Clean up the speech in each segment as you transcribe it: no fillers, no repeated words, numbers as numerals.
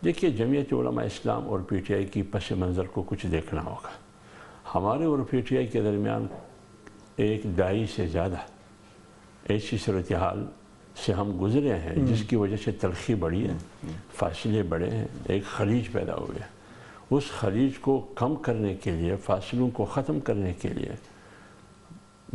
دیکھیے جمعیت علماء اسلام اور P T I کی پس منظر کو کچھ دیکھنا ہوگا. ہمارے اور پی ٹی آئی کے درمیان ایک دہائی سے زیادہ ایسی صورتحال سے ہم گزرے ہیں جس کی وجہ سے تلخی بڑھی ہے، فاصلے بڑھے ہیں، ایک خلیج پیدا ہوئے. اس خلیج کو کم کرنے کے لیے، فاصلوں کو ختم کرنے کے لیے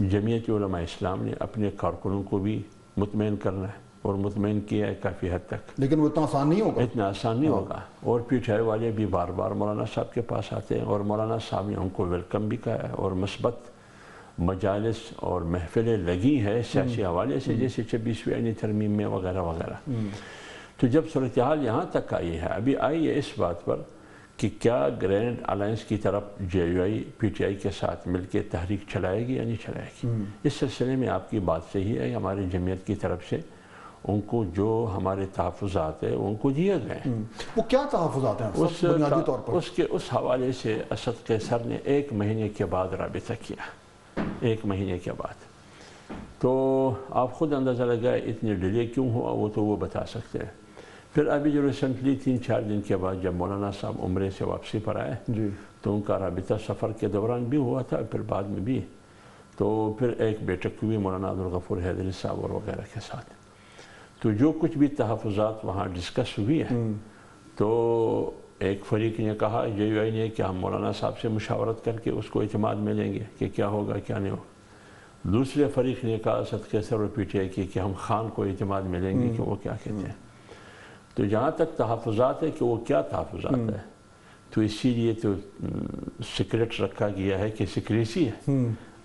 جمعیت علماء اسلام نے اپنے کارکنوں کو بھی مطمئن کرنا ہے اور مطمئن کیا ہے کافی حد تک. لیکن وہ اتنا آسان نہیں ہوگا. اتنا آسان نہیں ہوگا. اور پی ٹی آئی والے بھی بار بار مولانا صاحب کے پاس آتے ہیں اور مولانا صاحب نے ان کو ویلکم بھی کہا ہے اور مثبت مجالس اور محفلیں لگی ہے سیاسی حوالے سے، جیسے 26ویں آئینی ترمیم میں وغیرہ وغیرہ. تو جب صورتحال یہاں تک آئی ہے، ابھی آئی ہے اس بات پر کہ کیا گرینڈ الائنس کی طرف جے you I P T I کے ساتھ مل کے تحریک چلائے گی یا نہیں چلائے گی. اس سلسلے میں آپ کی بات صحیح ہے. ہماری جمعیت کی طرف سے ان کو جو ہمارے تحفظات ہیں ان کو دیے گئے. وہ کیا تحفظات ہیں بنیادی طور پر؟ اس حوالے سے اسد قیصر نے 1 مہینے کے بعد رابطہ کیا، 1 مہینے کے بعد. تو آپ خود اندازہ لگائے اتنے ڈیلے کیوں ہوا، وہ تو وہ بتا سکتے ہیں. پھر ابھی جو ریسنٹلی 3-4 دن کے بعد جب مولانا صاحب عمرے سے واپسی پر آئے تو ان کا رابطہ سفر کے دوران بھی ہوا تھا، پھر بعد میں بھی. تو پھر ایک بیٹھک ہوئی مولانا عبدالغفور حیدری صاحب اور وغیرہ کے ساتھ. تو جو کچھ بھی تحفظات وہاں ڈسکس ہوئی ہے تو ایک فریق نے کہا جے یو آئی نے کہ ہم مولانا صاحب سے مشاورت کر کے اس کو اعتماد میں لیں گے کہ کیا ہوگا کیا نہیں ہوگا. دوسرے فریق نے کہا اسد قیصر اور پی ٹی آئی کی کہ ہم خان کو اعتماد میں لیں گے کہ وہ کیا کہتے ہیں. تو جہاں تک تحفظات ہے کہ وہ کیا تحفظات ہے، تو اسی لیے تو سیکرٹ رکھا گیا ہے کہ سیکریسی ہے،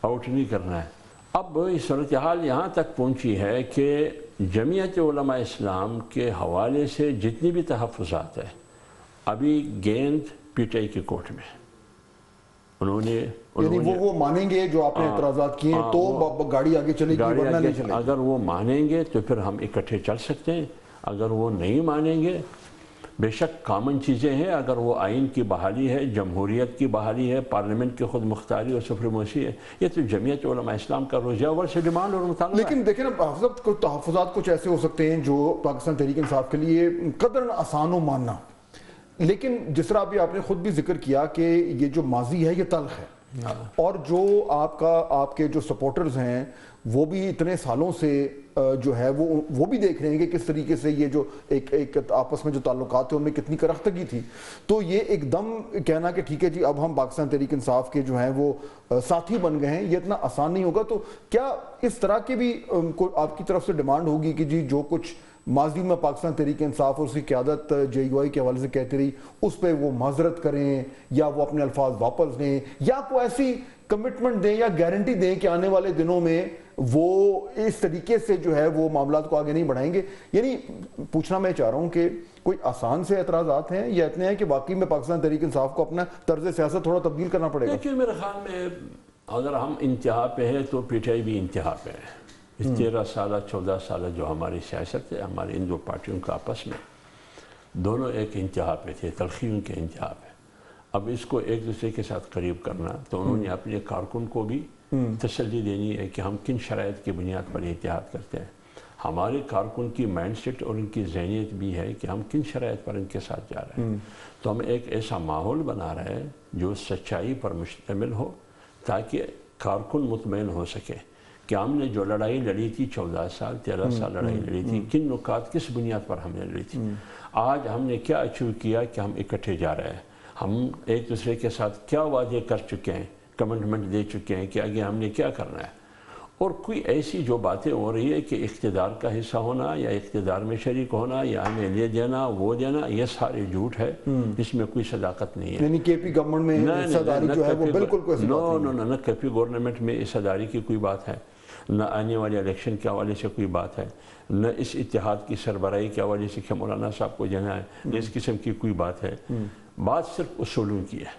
آؤٹ نہیں کرنا ہے. اب صورتحال یہاں تک پہنچی ہے کہ جمعیت علماء اسلام کے حوالے سے جتنی بھی تحفظات ہیں ابھی گیند پی ٹی آئی کے کورٹ میں. انہوں نے یعنی وہ مانیں گے جو آپ نے اعتراضات کیے ہیں تو گاڑی آگے چلے گی ورنہ نہیں چلے گی. اگر وہ مانیں گے تو پھر ہم اکٹھے چل سکتے ہیں. اگر وہ نہیں مانیں گے، بے شک کامن چیزیں ہیں. اگر وہ آئین کی بحالی ہے، جمہوریت کی بحالی ہے، پارلیمنٹ کی خود مختاری اور سپریمیسی ہے، یہ تو جمعیت علماء اسلام کا روزہ اول سے ڈیمانڈ اور مطالبہ. لیکن دیکھیں نا حضرت، کچھ تحفظات کچھ ایسے ہو سکتے ہیں جو پاکستان تحریک انصاف کے لیے قدر آسان ہو ماننا، لیکن جس طرح ابھی آپ نے خود بھی ذکر کیا کہ یہ جو ماضی ہے یہ تلخ ہے، اور جو آپ کے جو سپورٹرز ہیں وہ بھی اتنے سالوں سے جو ہے وہ بھی دیکھ رہے ہیں کہ کس طریقے سے یہ جو ایک آپس میں جو تعلقات تھے ان میں کتنی کرختگی تھی. تو یہ ایک دم کہنا کہ ٹھیک ہے جی اب ہم پاکستان تحریک انصاف کے جو ہیں وہ ساتھی بن گئے ہیں، یہ اتنا آسان نہیں ہوگا. تو کیا اس طرح کی بھی آپ کی طرف سے ڈیمانڈ ہوگی کہ جی جو کچھ ماضی میں پاکستان تحریک انصاف اور اس کی قیادت جے یو آئی کے حوالے سے کہتی رہی اس پہ وہ معذرت کریں یا وہ اپنے الفاظ واپس لیں یا کوئی ایسی کمٹمنٹ دیں یا گارنٹی دیں کہ آنے والے دنوں میں وہ اس طریقے سے جو ہے وہ معاملات کو آگے نہیں بڑھائیں گے؟ یعنی پوچھنا میں چاہ رہا ہوں کہ کوئی آسان سے اعتراضات ہیں یا اتنے ہیں کہ واقعی میں پاکستان تحریک انصاف کو اپنا طرز سیاست تھوڑا تبدیل کرنا پڑے گا؟ لیکن میرے خیال میں اگر ہم انتہا پہ ہیں تو پی ٹی آئی بھی انتہا پہ ہے. اس 13 سالہ 14 سالہ جو ہماری سیاست ہے، ہماری ان دو پارٹیوں کا آپس میں دونوں ایک انتہا پہ تھے، تلخیوں کے انتہا پہ. اب اس کو ایک دوسرے کے ساتھ قریب کرنا، تو انہوں نے اپنے کارکن کو بھی تسلی دینی ہے کہ ہم کن شرائط کی بنیاد پر اتحاد کرتے ہیں. ہمارے کارکن کی مائنڈ سیٹ اور ان کی ذہنیت بھی ہے کہ ہم کن شرائط پر ان کے ساتھ جا رہے ہیں. تو ہم ایک ایسا ماحول بنا رہے ہیں جو سچائی پر مشتمل ہو تاکہ کارکن مطمئن ہو سکے کہ ہم نے جو لڑائی لڑی تھی 14 سال 13 سال لڑائی لڑی تھی، کن نکات کس بنیاد پر ہم نے لڑی تھی، آج ہم نے کیا اچیو کیا کہ ہم اکٹھے جا رہے ہیں، ہم ایک دوسرے کے ساتھ کیا وعدے کر چکے ہیں، کمٹمنٹ دے چکے ہیں کہ آگے ہم نے کیا کرنا ہے. اور کوئی ایسی جو باتیں ہو رہی ہے کہ اقتدار کا حصہ ہونا یا اقتدار میں شریک ہونا یا ہمیں یہ دینا وہ دینا، یہ سارے جھوٹ ہے، اس میں کوئی صداقت نہیں ہے. یعنی کے پی گورنمنٹ میں حصہ داری جو ہے وہ بالکل کوئی صداقت نہیں ہے. نہ کے پی گورنمنٹ میں حصہ داری کی کوئی بات ہے، نہ آنے والے الیکشن کے حوالے سے کوئی بات ہے، نہ اس اتحاد کی سربراہی کے حوالے سے کہ مولانا صاحب کو جانا ہے، نہ اس قسم کی کوئی بات ہے. بات صرف اصولوں کی ہے.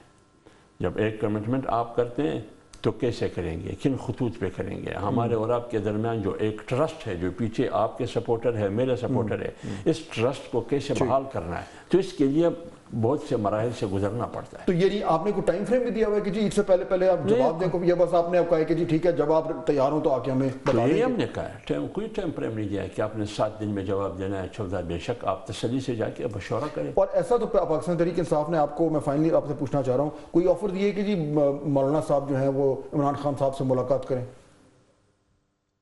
جب ایک کمٹمنٹ آپ کرتے ہیں تو کیسے کریں گے، کن خطوط پہ کریں گے. ہمارے اور آپ کے درمیان جو ایک ٹرسٹ ہے، جو پیچھے آپ کے سپورٹر ہے، میرے سپورٹر ہے، اس ٹرسٹ کو کیسے بحال کرنا ہے. تو اس کے لیے بہت سے مراحل سے گزرنا پڑتا ہے. تو یہ آپ نے کوئی ٹائم فریم بھی دیا ہوا ہے کہ جی اس سے پہلے آپ جواب دیں کو، یا بس آپ نے اب کہا ہے کہ جی ٹھیک ہے جب آپ تیار ہوں تو آ کے ہمیں بتا دیں؟ یہی ہم نے کہا ہے، کوئی ٹائم فریم نہیں دیا کہ آپ نے 7 دن میں جواب دینا ہے 14. بے شک آپ تسلی سے جا کے مشورہ کریں. اور ایسا تو پاکستان تحریک انصاف نے آپ کو، میں فائنلی آپ سے پوچھنا چاہ رہا ہوں، کوئی آفر دیے کہ جی مولانا صاحب جو ہیں وہ عمران خان صاحب سے ملاقات کریں؟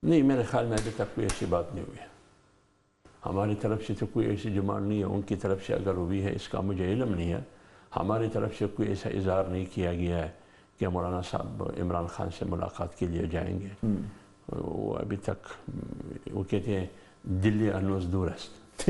نہیں، میرے خیال میں ابھی تک کوئی ایسی بات نہیں ہوئی ہے. ہماری طرف سے تو کوئی ایسی ڈیمانڈ نہیں ہے. ان کی طرف سے اگر ہوئی ہے اس کا مجھے علم نہیں ہے. ہماری طرف سے کوئی ایسا اظہار نہیں کیا گیا ہے کہ مولانا صاحب عمران خان سے ملاقات کے لیے جائیں گے. وہ ابھی تک وہ کہتے ہیں دلی انوز دور است.